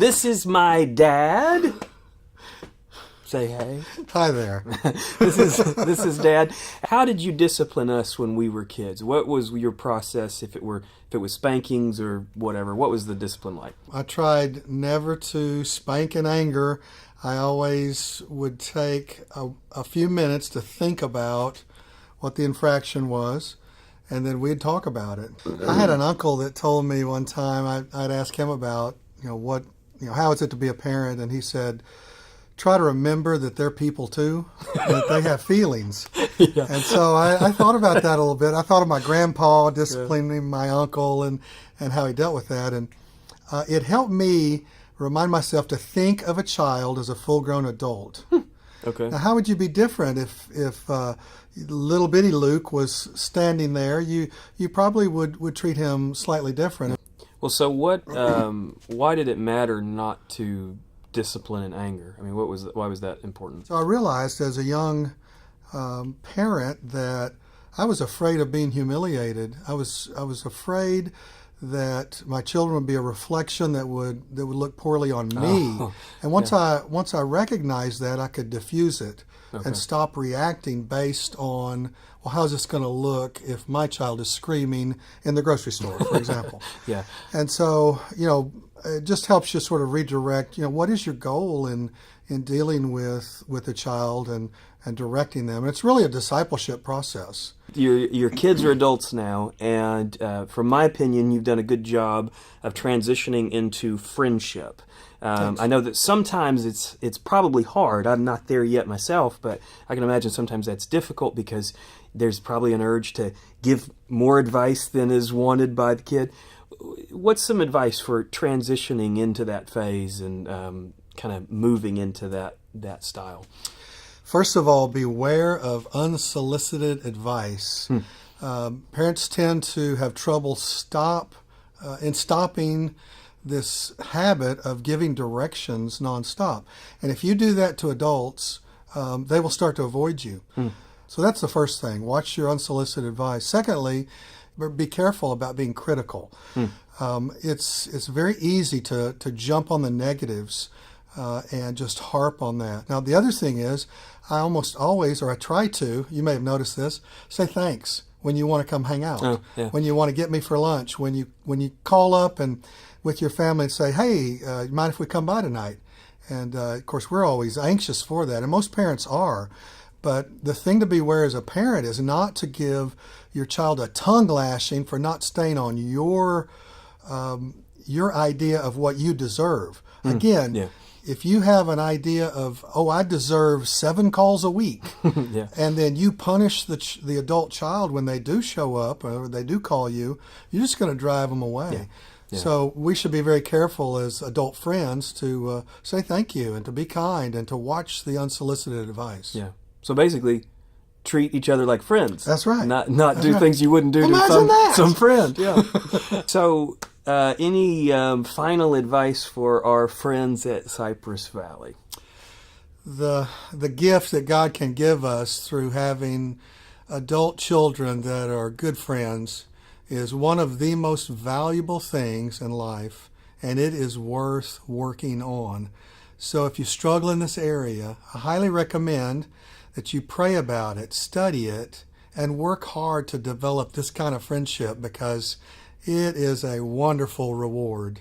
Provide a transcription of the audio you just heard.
This is my dad. Say hey. Hi there. This is Dad. How did you discipline us when we were kids? What was your process? If it was spankings or whatever, what was the discipline like? I tried never to spank in anger. I always would take a few minutes to think about what the infraction was, and then we'd talk about it. I had an uncle that told me one time, I'd ask him about, how is it to be a parent, and he said, try to remember that they're people too, that they have feelings. Yeah. And so I thought about that a little bit. I thought of my grandpa disciplining my uncle and how he dealt with that. And it helped me remind myself to think of a child as a full-grown adult. Okay. Now, how would you be different if little bitty Luke was standing there? You probably would treat him slightly different. Well, so what? Why did it matter not to discipline and anger? I mean, why was that important? So I realized as a young parent that I was afraid of being humiliated. I was afraid that my children would be a reflection that would look poorly on me. Oh, and once I recognized that, I could diffuse it and stop reacting based on, well, how's this going to look if my child is screaming in the grocery store, for example. Yeah. And so, it just helps you sort of redirect, what is your goal in dealing with a child and directing them. And it's really a discipleship process. Your kids are adults now, and from my opinion, you've done a good job of transitioning into friendship. I know that sometimes it's probably hard. I'm not there yet myself, but I can imagine sometimes that's difficult because there's probably an urge to give more advice than is wanted by the kid. What's some advice for transitioning into that phase and kind of moving into that style? First of all, beware of unsolicited advice. Parents tend to have trouble stopping this habit of giving directions nonstop. And if you do that to adults, they will start to avoid you. So that's the first thing. Watch your unsolicited advice. Secondly, be careful about being critical. It's very easy to jump on the negatives and just harp on that. Now, the other thing is, I almost always, or I try to, you may have noticed this, say thanks when you want to come hang out, when you want to get me for lunch, when you call up and with your family and say, hey, you mind if we come by tonight? And of course, we're always anxious for that, and most parents are. But the thing to beware as a parent is not to give your child a tongue lashing for not staying on your idea of what you deserve. Again, if you have an idea of, I deserve 7 calls a week, and then you punish the adult child when they do show up or they do call you, you're just going to drive them away. So we should be very careful as adult friends to say thank you and to be kind and to watch the unsolicited advice. Yeah. So basically, treat each other like friends. That's right. Not do things you wouldn't do to some friend. Yeah. So, any final advice for our friends at Cypress Valley? The gift that God can give us through having adult children that are good friends is one of the most valuable things in life, and it is worth working on. So if you struggle in this area, I highly recommend that you pray about it, study it, and work hard to develop this kind of friendship because it is a wonderful reward.